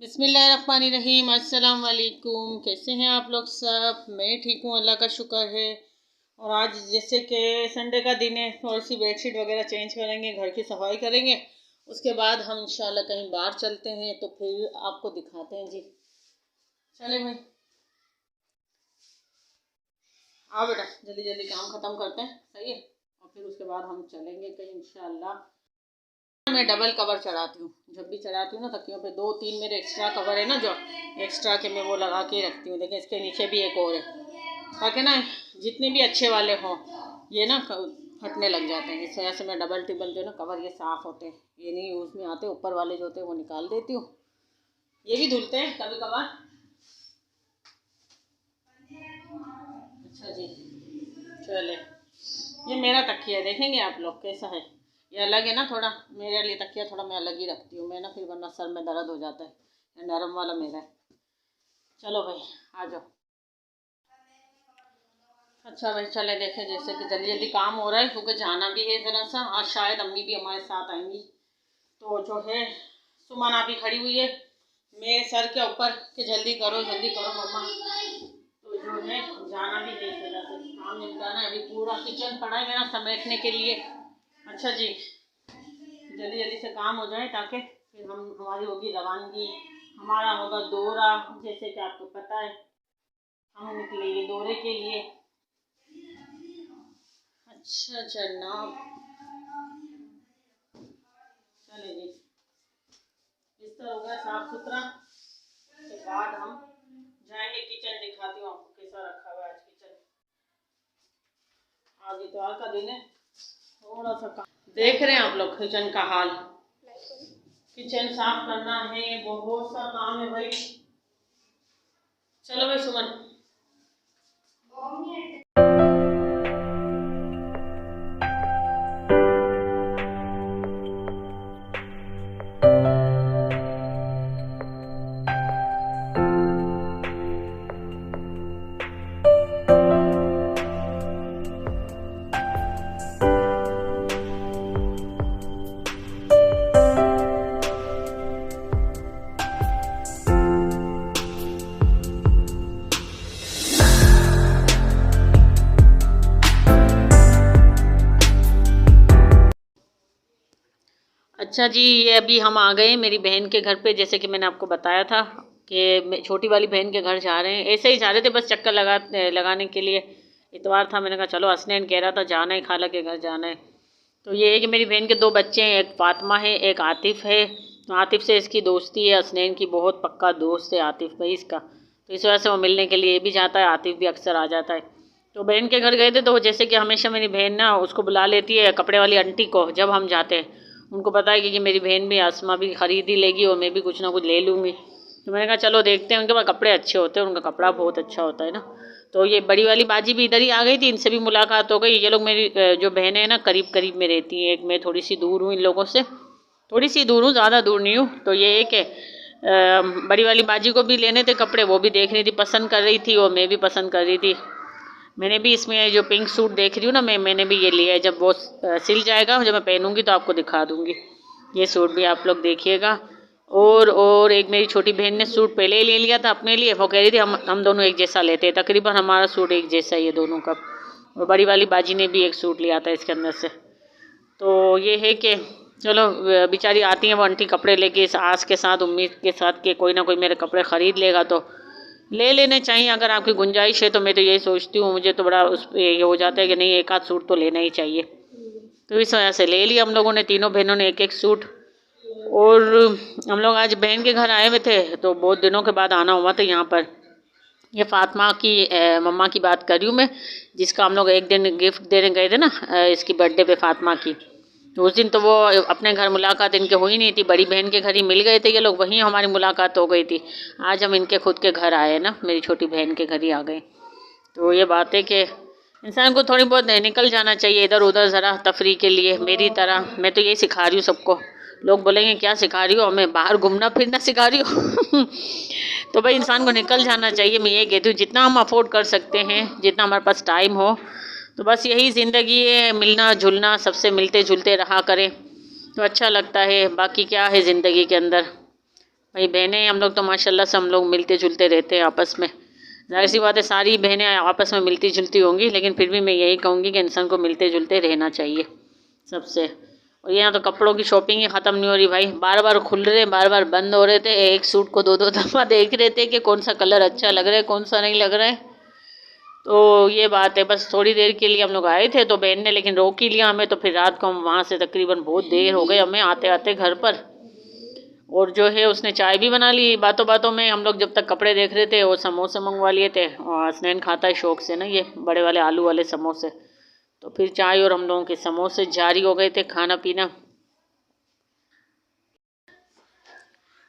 बिस्मिल्लाहिर्रहमानिर्रहीम। अस्सलाम वालेकुम। कैसे हैं आप लोग सब? मैं ठीक हूँ, अल्लाह का शुक्र है। और आज जैसे कि संडे का दिन है, थोड़ी सी बेडशीट वगैरह चेंज करेंगे, घर की सफाई करेंगे, उसके बाद हम इंशाल्लाह कहीं बाहर चलते हैं, तो फिर आपको दिखाते हैं जी। चले भाई, आओ बेटा, जल्दी जल्दी काम ख़त्म करते हैं, सही है। और फिर उसके बाद हम चलेंगे कहीं इंशाल्लाह। मैं डबल कवर चढ़ाती हूँ, जब भी चढ़ाती हूँ ना तकियों पे, 2-3 मेरे एक्स्ट्रा कवर है ना, जो एक्स्ट्रा के मैं वो लगा के रखती हूँ। देखिए इसके नीचे भी एक और है, ताकि ना जितने भी अच्छे वाले हों ये ना फटने लग जाते हैं। इस वजह से मैं डबल टिबल जो ना कवर ये साफ़ होते हैं, ये नहीं यूज़ में आते। ऊपर वाले जो होते हैं वो निकाल देती हूँ, ये भी धुलते हैं कभी कभार। अच्छा जी, चले, ये मेरा तकिया देखेंगे आप लोग कैसा है। ये अलग है ना थोड़ा, मेरे लिए तकिया थोड़ा मैं अलग ही रखती हूँ मैं ना, फिर वरना सर में दर्द हो जाता है। ये नरम वाला मेरा है। चलो भाई आ जाओ। अच्छा भाई चले, देखें जैसे कि जल्दी जल्दी काम हो रहा है, क्योंकि जाना भी है ज़रा सा। आज शायद अम्मी भी हमारे साथ आएंगी, तो जो है सुमन आप ही खड़ी हुई है मेरे सर के ऊपर कि जल्दी करो मम्मा। तो जो है जाना भी है, इस वजह से काम निपटाना है। अभी पूरा किचन पड़ा है मेरा समेटने के लिए। अच्छा जी, जल्दी जल्दी से काम हो जाए, ताकि फिर हमारी होगी रवानगी, हमारा होगा दौरा। जैसे कि आपको पता है हम निकलेंगे दौरे के लिए। अच्छा जनाब, चले जी, बिस्तर हो गया साफ सुथरा। उसके बाद हम जाएंगे किचन, दिखाती हूँ आपको कैसा रखा हुआ है आज किचन। आज इतवार का दिन है, थोड़ा सा काम देख रहे हैं आप लोग किचन का हाल। किचन साफ करना है, बहुत सा काम है भाई। चलो भाई सुमन, अच्छा जी, ये अभी हम आ गए मेरी बहन के घर पे। जैसे कि मैंने आपको बताया था कि छोटी वाली बहन के घर जा रहे हैं, ऐसे ही जा रहे थे बस चक्कर लगाने के लिए। इतवार था, मैंने कहा चलो, हसनैन कह रहा था जाना है, खाला के घर जाना है। तो ये है कि मेरी बहन के 2 बच्चे हैं, एक फातिमा है, एक आतिफ़ है। तो आतिफ़ से इसकी दोस्ती है, हसनैन की बहुत पक्का दोस्त है आतिफ़ भाई इसका। तो इस वजह से वो मिलने के लिए भी जाता है, आतिफ़ भी अक्सर आ जाता है। तो बहन के घर गए थे, तो जैसे कि हमेशा मेरी बहन ना उसको बुला लेती है, कपड़े वाली आंटी को, जब हम जाते हैं। उनको पता है कि मेरी बहन भी, आसमा भी ख़रीद ही लेगी और मैं भी कुछ ना कुछ ले लूँगी। तो मैंने कहा चलो देखते हैं, उनके पास कपड़े अच्छे होते हैं, उनका कपड़ा बहुत अच्छा होता है ना। तो ये बड़ी वाली बाजी भी इधर ही आ गई थी, इनसे भी मुलाकात हो गई। ये लोग मेरी जो बहनें हैं ना, करीब करीब में रहती हैं। एक मैं थोड़ी सी दूर हूँ इन लोगों से, थोड़ी सी दूर हूँ, ज़्यादा दूर नहीं हूँ। तो ये एक है, बड़ी वाली बाजी को भी लेने थे कपड़े, वो भी देख रही थी, पसंद कर रही थी, और मैं भी पसंद कर रही थी। मैंने भी इसमें जो पिंक सूट देख रही हूँ ना, मैंने भी ये लिया है। जब वो सिल जाएगा, जब मैं पहनूंगी तो आपको दिखा दूँगी। ये सूट भी आप लोग देखिएगा। और एक मेरी छोटी बहन ने सूट पहले ही ले लिया था अपने लिए, वो कह रही थी हम दोनों एक जैसा लेते हैं, तकरीबन हमारा सूट एक जैसा ही है दोनों का। और बड़ी वाली बाजी ने भी एक सूट लिया था इसके अंदर से। तो ये है कि चलो, बेचारी आती हैं वो आंटी कपड़े लेके इस आस के साथ, उम्मीद के साथ कि कोई ना कोई मेरे कपड़े ख़रीद लेगा, तो ले लेने चाहिए अगर आपकी गुंजाइश है। तो मैं तो यही सोचती हूँ, मुझे तो बड़ा ये हो जाता है कि नहीं, एक आध सूट तो लेना ही चाहिए। तो इस वजह से ले लिया हम लोगों ने, तीनों बहनों ने एक एक सूट। और हम लोग आज बहन के घर आए हुए थे, तो बहुत दिनों के बाद आना हुआ था यहाँ पर। ये फातिमा की मम्मा की बात कर रही हूँ मैं, जिसका हम लोग एक दिन गिफ्ट देने गए थे ना, इसकी बर्थडे पे फातिमा की। तो उस दिन तो वो अपने घर मुलाकात इनके हुई नहीं थी, बड़ी बहन के घर ही मिल गए थे ये लोग, वहीं हमारी मुलाकात हो गई थी। आज हम इनके खुद के घर आए ना, मेरी छोटी बहन के घर ही आ गए। तो ये बात है कि इंसान को थोड़ी बहुत निकल जाना चाहिए इधर उधर, ज़रा तफरी के लिए। मेरी तरह मैं तो यही सिखा रही हूँ सबको। लोग बोलेंगे क्या सिखा रही हो, मैं बाहर घूमना फिरना सिखा रही हूँ। तो भाई इंसान को निकल जाना चाहिए। मैं ये कहती हूँ जितना हम अफोर्ड कर सकते हैं, जितना हमारे पास टाइम हो, तो बस यही ज़िंदगी है, मिलना जुलना, सबसे मिलते जुलते रहा करें तो अच्छा लगता है। बाकी क्या है ज़िंदगी के अंदर, भाई बहनें हम लोग तो माशाल्लाह से हम लोग मिलते जुलते रहते हैं आपस में। जाहिर सी बात है सारी बहनें आपस में मिलती जुलती होंगी, लेकिन फिर भी मैं यही कहूँगी कि इंसान को मिलते जुलते रहना चाहिए सबसे। और यहाँ तो कपड़ों की शॉपिंग ही ख़त्म नहीं हो रही भाई, बार बार खुल रहे बार बार बंद हो रहे थे। एक सूट को दो दो दफ़ा देख रहे थे कि कौन सा कलर अच्छा लग रहा है कौन सा नहीं लग रहा है। तो ये बात है, बस थोड़ी देर के लिए हम लोग आए थे तो बहन ने लेकिन रोक ही लिया हमें। तो फिर रात को हम वहाँ से तकरीबन बहुत देर हो गई हमें आते आते घर पर। और जो है उसने चाय भी बना ली बातों बातों में। हम लोग जब तक कपड़े देख रहे थे वो समोसे मंगवा लिए थे, और हसनैन खाता है शौक़ से ना ये बड़े वाले आलू वाले समोसे। तो फिर चाय और हम लोगों के समोसे जारी हो गए थे खाना पीना।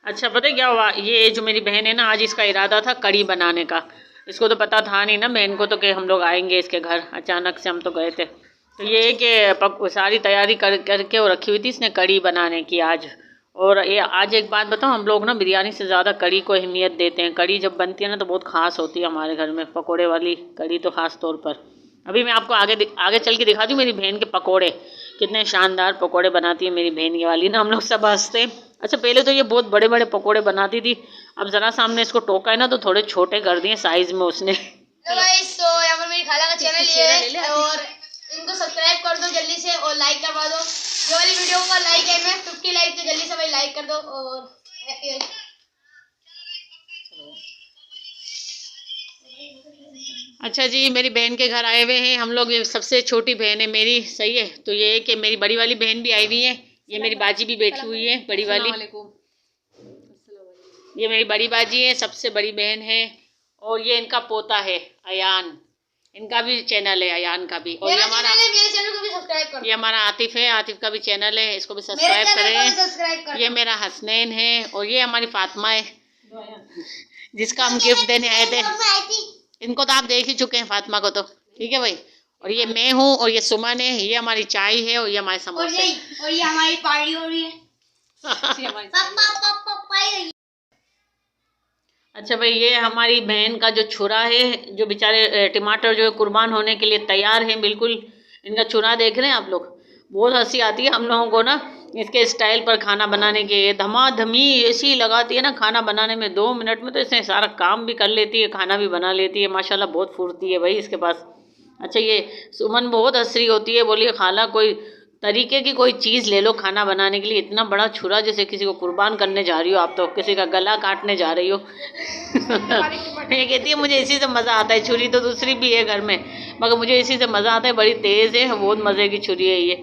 अच्छा पता है क्या हुआ, ये जो मेरी बहन है ना, आज इसका इरादा था कड़ी बनाने का। इसको तो पता था नहीं ना बहन को तो कि हम लोग आएंगे इसके घर, अचानक से हम तो गए थे। तो ये है कि सारी तैयारी करके वो रखी हुई थी इसने कड़ी बनाने की आज। और ये आज एक बात बताऊँ, हम लोग ना बिरयानी से ज़्यादा कड़ी को अहमियत देते हैं। कड़ी जब बनती है ना तो बहुत ख़ास होती है हमारे घर में, पकोड़े वाली कड़ी तो ख़ास तौर पर। अभी मैं आपको आगे आगे चल के दिखा दूँ मेरी बहन के पकोड़े, कितने शानदार पकोड़े बनाती है मेरी बहन ये वाली ना। हम लोग सब हंसते हैं। अच्छा पहले तो ये बहुत बड़े बड़े पकोड़े बनाती थी, अब ज़रा सा हमने इसको टोका है ना तो थोड़े छोटे कर दिए साइज़ में उसने। तो गाइस तो यहाँ पर मेरी खाला का चैनल है और इनको सब्सक्राइब कर दो जल्दी से और लाइक करवा दो। ये वाली वीडियो का लाइक है मैं 50 लाइक, तो जल्दी से भाई लाइक कर दो। और अच्छा जी, मेरी बहन के घर आए हुए हैं हम लोग। ये सबसे छोटी बहन है मेरी, सही है। तो ये है कि मेरी बड़ी वाली बहन भी आई हुई है, ये मेरी बाजी भी बैठी हुई है बड़ी वाली। ये मेरी बड़ी बाजी है, सबसे बड़ी बहन है। और ये इनका पोता है अयान, इनका भी चैनल है अयान का भी। और ये हमारा मेरे चैनल को भी सब्सक्राइब कर दो। ये हमारा आतिफ है, आतिफ का भी चैनल है, इसको भी सब्सक्राइब करें। ये मेरा हसनैन है और ये हमारी फातिमा है जिसका हम गिफ्ट देने आए थे। इनको तो आप देख ही चुके हैं फातिमा को तो, ठीक है भाई। और ये मैं हूँ और ये सुमन है, ये हमारी चाय है और ये हमारे समोसे। और ये हमारी पार्टी हो रही है। अच्छा भाई, ये हमारी बहन का जो छुरा है, जो बेचारे टमाटर जो है कुर्बान होने के लिए तैयार हैं बिल्कुल। इनका छुरा देख रहे हैं आप लोग, बहुत हंसी आती है हम लोगों को ना इसके स्टाइल पर खाना बनाने के। धमाधमी ऐसी लगाती है ना खाना बनाने में, 2 मिनट में तो इसने सारा काम भी कर लेती है, खाना भी बना लेती है माशाल्लाह। बहुत फुर्ती है भाई इसके पास। अच्छा ये सुमन बहुत हंसरी होती है, बोलिए खाला कोई तरीके की कोई चीज़ ले लो खाना बनाने के लिए। इतना बड़ा छुरा जैसे किसी को कुर्बान करने जा रही हो आप, तो किसी का गला काटने जा रही हो। ये कहती है मुझे इसी से मज़ा आता है। छुरी तो दूसरी भी है घर में, मगर मुझे इसी से मज़ा आता है, बड़ी तेज़ है, बहुत मज़े की छुरी है ये।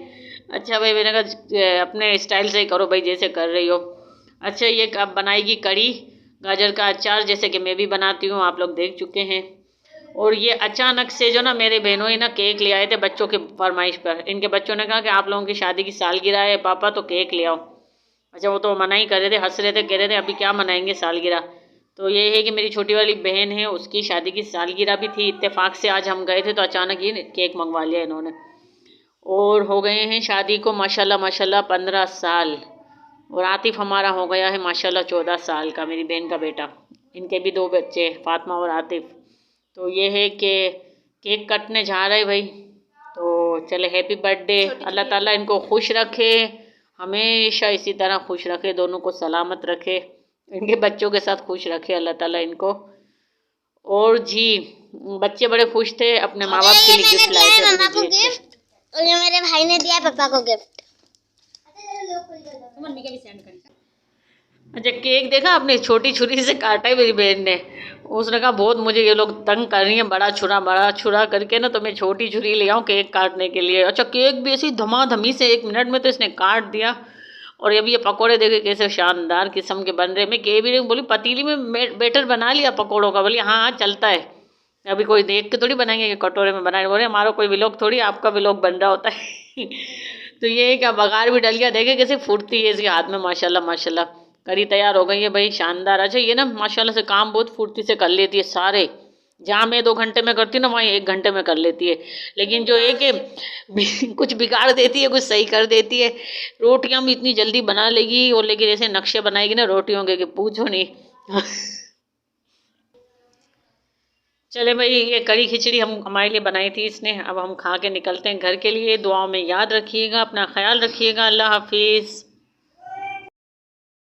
अच्छा भाई मैंने कहा अपने स्टाइल से ही करो भाई जैसे कर रही हो। अच्छा ये अब बनाएगी कड़ी, गाजर का अचार जैसे कि मैं भी बनाती हूँ, आप लोग देख चुके हैं। और ये अचानक से जो ना मेरे बहनों ही ना केक ले आए थे बच्चों की फरमाइश पर। इनके बच्चों ने कहा कि आप लोगों की शादी की सालगिरह है पापा, तो केक ले आओ। अच्छा वो तो मना ही कर रहे थे, हंस रहे थे, कह रहे थे अभी क्या मनाएंगे सालगिरह। तो ये है कि मेरी छोटी वाली बहन है, उसकी शादी की सालगिरह भी थी, इत्तेफाक से आज हम गए थे तो अचानक ही केक मंगवा लिया इन्होंने। और हो गए हैं शादी को माशाल्लाह माशाल्लाह 15 साल। और आतिफ हमारा हो गया है माशाल्लाह 14 साल का, मेरी बहन का बेटा। इनके भी 2 बच्चे फातिमा और आतिफ। तो ये है कि केक कटने जा रहे भाई। तो चले हैप्पी बर्थडे, अल्लाह ताला इनको खुश रखे, हमेशा इसी तरह खुश रखे, दोनों को सलामत रखे, इनके बच्चों के साथ खुश रखे अल्लाह ताला इनको। और जी बच्चे बड़े खुश थे, अपने माँ बाप के लिए गिफ्ट लाए थे अपने गिफ्ट। और ये मेरे भाई ने दिया पापा को गिफ्ट। मम्मी के भी सेंड कर। अच्छा केक देखा आपने, छोटी छुरी से काटा है मेरी बहन ने। उसने कहा बहुत मुझे ये लोग तंग कर रही हैं, बड़ा छुरा करके ना, तो मैं छोटी छुरी ले आऊँ केक काटने के लिए। अच्छा केक भी ऐसी धमाधमी से 1 मिनट में तो इसने काट दिया। और अभी ये पकोड़े देखे कैसे शानदार किस्म के बन रहे। मैं कह भी रही हूँ, बोली पतीली में बैटर बना लिया पकोड़ों का। बोली हाँ हाँ चलता है, अभी कोई देख के थोड़ी बनाएंगे कि कटोरे में बनाए। बोले हमारा कोई व्लॉग थोड़ी आपका व्लॉग बन रहा होता है। तो ये क्या बघार भी डल गया, देखे कैसे फुर्ती है इसके हाथ में माशाल्लाह माशाल्लाह। करी तैयार हो गई है भाई शानदार। अच्छा ये ना माशाल्लाह से काम बहुत फुर्ती से कर लेती है सारे, जहाँ मैं 2 घंटे में करती हूँ ना वहाँ 1 घंटे में कर लेती है। लेकिन जो है कि कुछ बिगाड़ देती है कुछ सही कर देती है। रोटियाँ भी इतनी जल्दी बना लेगी, और लेकिन ऐसे नक्शे बनाएगी ना रोटियों के कि पूछो नहीं। चले भाई ये कड़ी खिचड़ी हम हमारे लिए बनाई थी इसने, अब हम खा के निकलते हैं घर के लिए। दुआओं में याद रखिएगा, अपना ख्याल रखिएगा, अल्लाह हाफिज़।